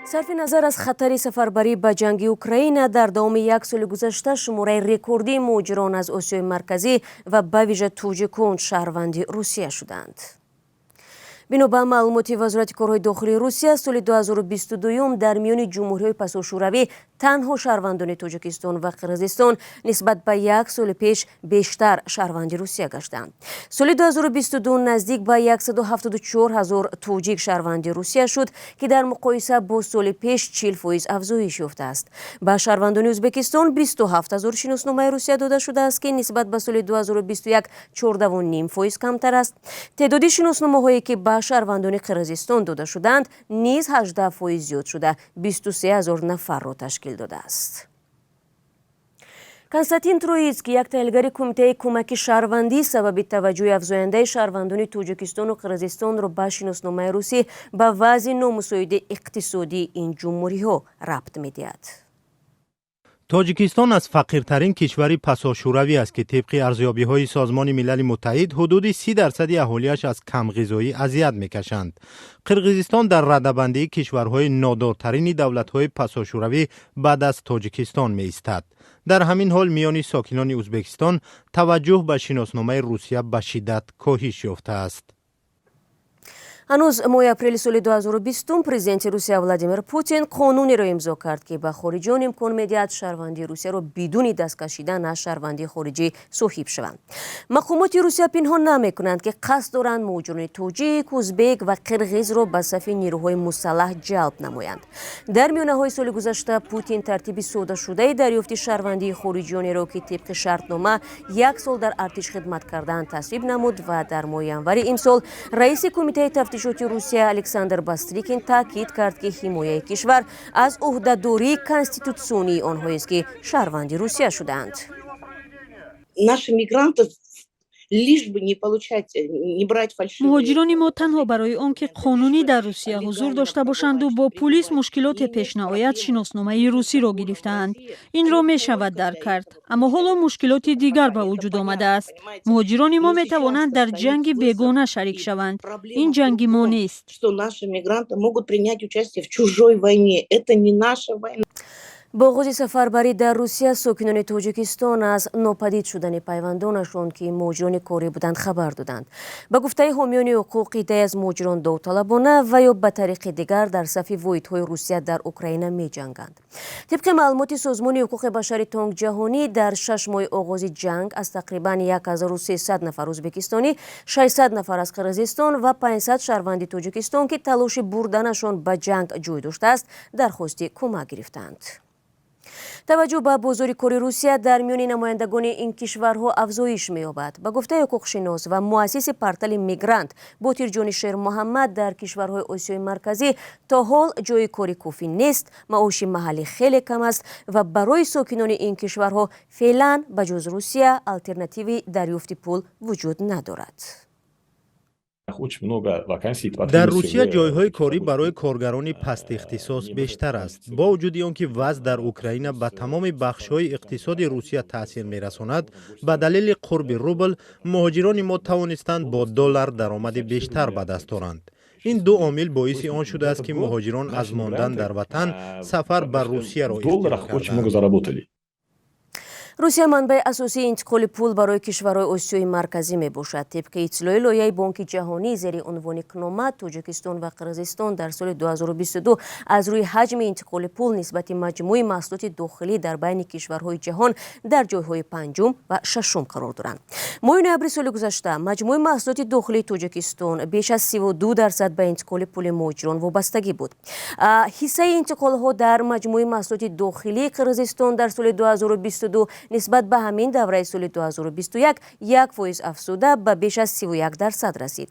صرف نظر از خطر سفربری به جنگ اوکراین در دام یک سال گذشته شماره رکوردی مهاجران از آسیای مرکزی و به ویژه توجیکان شهروند روسیه شدند. بنا به معلومات وزارت کارهای داخلی روسیه سال 2022 در میان جمهوری‌های پساشوروی تنها شهروندان تاجیکستان و قرقیزستان نسبت به یک سال پیش بیشتر شهروند روسیه گشتند. سال 2022 نزدیک به 174,000 تاجیک شهروند روسیه شد که در مقایسه با سال پیش 40% افزایش یافته است. به شهروندان ازبکستان 27,000 شناسنامه روسیه داده شده است که نسبت به سال 2021 14.5% کمتر است. تعداد شناسنامه‌هایی که به شهروندان قرقیزستان داده شدند نیز 18% زیاد شده 23,000 نفر را تشکیل داده است. کنستانتین ترویتسکی یک تحلیلگر کمیته کمک شهروندی سبب توجه افزاینده شهروندان تاجیکستان و قرقیزستان را به شناسنامه روسی به وضع نامساعد اقتصادی این جمهوری‌ها ربط می‌دهد. تاجیکستان از فقیرترین کشور پساشوروی است که طبق ارزیابی‌های سازمان ملل متحد حدود 30% اهالیش از کمغذایی اذیت می‌کشند. قرقیزستان در رده‌بندی کشورهای نادارترین دولت‌های پساشوروی بعد از تاجیکستان می‌ایستد. در همین حال میان ساکنان ازبکستان توجه به شناسنامه روسیه به شدت کاهش یافته است. هنوز ماه اپریل سال 2020 پرزیدنت روسیه ولادیمیر پوتین قانونی را امضا کرد که به خارجیان امکان می‌دهد شهروندی روسیه را بدون دست کشیدن از شهروندی خارجی صاحب شوند. مقامات روسیه پنهان نمی‌کنند که قصد دارند مهاجران تاجیک، ازبک و قرقیز را به صف نیروهای مسلح جلب نمایند. در میانه‌های سال گذشته پوتین ترتیب ساده شده دریافت شهروندی خارجیانی را که طبق شرطنامه 1 سال در ارتش خدمت کردند تصویب نمود و در ماه январ امسال رئیس کمیته تفتیشات روسیه الکساندر باستریکین تاکید کرد که حمایه کشور از عهده‌داری کنستیتوسیونی آنهایی است که شهروند روسیه شدند. مهاجران ما تنها برای آنکه قانونی در روسیه حضور داشته باشند و با پلیس مشکلات پیش نیاید شناسنامه روسی را گرفتند. این را می شود درک کرد، اما حالا مشکلات دیگر به وجود آمده است. مهاجران ما می توانند در جنگ بیگانه شریک شوند. این جنگ ما نیست. با آغاز سفربری در روسیه ساکنان تاجیکستان از ناپدید شدن پیوندانشان که مهاجران کاری بودند خبر دادند. به گفته حامیان حقوق ایده از مهاجران داوطلبانه و یا به طریق دیگر در صف واحدهای روسیه در اوکراین می جنگند. طبق معلومات سازمان حقوق بشر تانک جهانی در 6 ماه آغاز جنگ از تقریبا 1300 نفر ازبکستانی، 600 نفر از قرقیزستان و 500 شهروند تاجیکستان که تلاش بردنشان به جنگ جای داشته است درخواست کمک گرفتند. توجه به بازار کار روسیه در میان نمایندگان این کشورها افزایش می‌یابد. به گفته حقوق‌شناس و مؤسس پورتال میگرانت باطیر جان شیر محمد در کشورهای آسیای مرکزی تا حال جای کاری کافی نیست، معاش محلی خیلی کم است و برای ساکنان این کشورها فعلا به جز روسیه آلترناتیوی دریافت پول وجود ندارد. در روسیه جایهای کاری برای کارگران پست اختصاص بیشتر است. با وجود آنکه وضع در اوکراین به تمام بخش‌های اقتصاد روسیه تاثیر می‌رساند، به دلیل قرب روبل مهاجران ما توانستند با دلار درآمد بیشتر به دست آورند. این دو عامل باعث آن شده است که مهاجران از ماندن در وطن سفر به روسیه را اختیار کردند. روسیه منبع اساسی انتقال پول برای کشورهای آسیای مرکزی می باشد. طبق اطلاع لایحه بانک جهانی زیر عنوان اکنامت تاجیکستان و قرقیزستان در سال 2022 از روی حجم انتقال پول نسبت مجموع محصولات داخلی در بین کشورهای جهان در جایهای پنجم و ششم قرار دارند. ماه نوامبر سال گذشته مجموع محصولات داخلی تاجیکستان بیش از 32% به انتقال پول مهاجران وابستگی بود. حصه انتقال ها در مجموع محصولات داخلی قرقیزستان در سال 2022 نسبت به همین دوره سال 2021 1% افزوده به بیش از 31% رسید.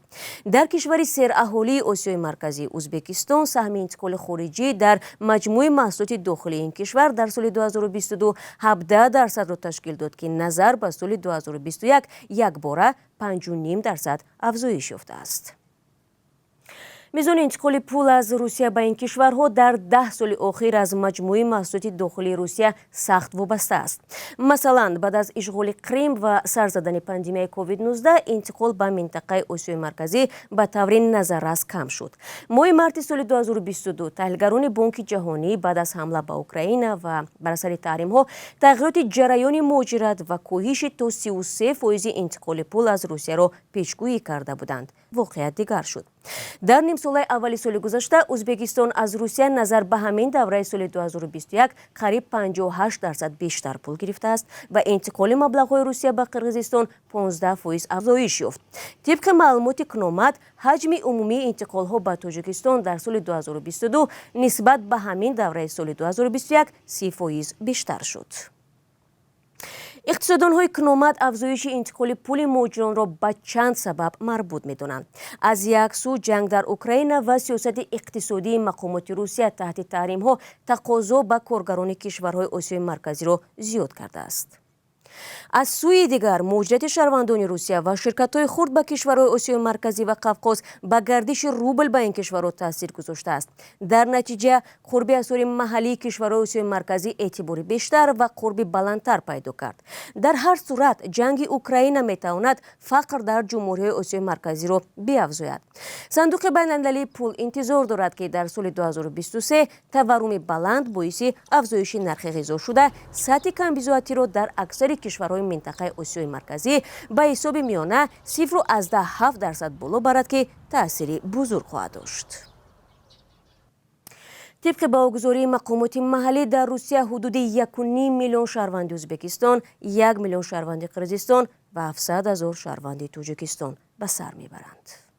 در کشور سراهالی آسیای مرکزی ازبکستان سهم انتقال خارجی در مجموع محصولات داخلی این کشور در سال 2022 17% را تشکیل داد که نظر به سال 2021 یک باره 5.5% افزایش یافته است. میزان انتقال پول از روسیه به این کشورها در 10 سال اخیر از مجموعه محصولات داخلی روسیه سخت وابسته است. مثلا بعد از اشغال کریم و سر زدن پاندمی کووید 19 انتقال به منطقه آسیای مرکزی به طور نظررس کم شد. ماه مارس سال 2022 تحلیلگران بانک جهانی بعد از حمله به اوکراین و بر اثر تحریم ها تغییرات جریان مهاجرت و کاهش تا 33% انتقال پول از روسیه را پیشگویی کرده بودند. واقعیت دیگر شد. در نیم سال اول سال گذشته ازبکستان از روسیه نظر به همین دوره سال 2021 قریب 58% بیشتر پول گرفته است و انتقال مبلغ‌های روسیه به قرقیزستان 15% افزایش یافت. طبق معلومات کنومت حجم عمومی انتقال‌ها به تاجیکستان در سال 2022 نسبت به همین دوره سال 2021 30% بیشتر شد. اقتصاددان‌های کنومت افزایش انتقال پول مهاجران را به چند سبب مربوط می‌دانند. از یک سو جنگ در اوکراین و سیاست اقتصادی مقامات روسیه تحت تحریم‌ها تقاضا به کارگران کشورهای آسیای مرکزی را زیاد کرده است. از سوی دیگر مهاجرت شهروندان روسیه و شرکت‌های خرد به کشورهای آسیای مرکزی و قفقاز به گردش روبل به این کشورها تاثیر گذاشته است. در نتیجه قرب اسعار محلی کشورهای آسیای مرکزی اعتبار بیشتر و قرب بلندتر پیدا کرد. در هر صورت جنگ اوکراین میتواند فقر در جمهوری آسیای مرکزی را بیفزاید. صندوق بین‌المللی پول انتظار دارد که در سال 2023 تورم بلند باعث افزایش نرخ غذا شده سطح کمبیزاتی را در اکثر کشورهای منطقه آسیای مرکزی به حساب میانه 0.7% بالا برد که تأثیری بزرگ خواهد داشت. طبق باورگزاری مقامات محلی در روسیه حدود 1.5 میلیون شهروند ازبکستان، 1 میلیون شهروند قرقیزستان و 700,000 شهروند تاجیکستان به سر میبرند.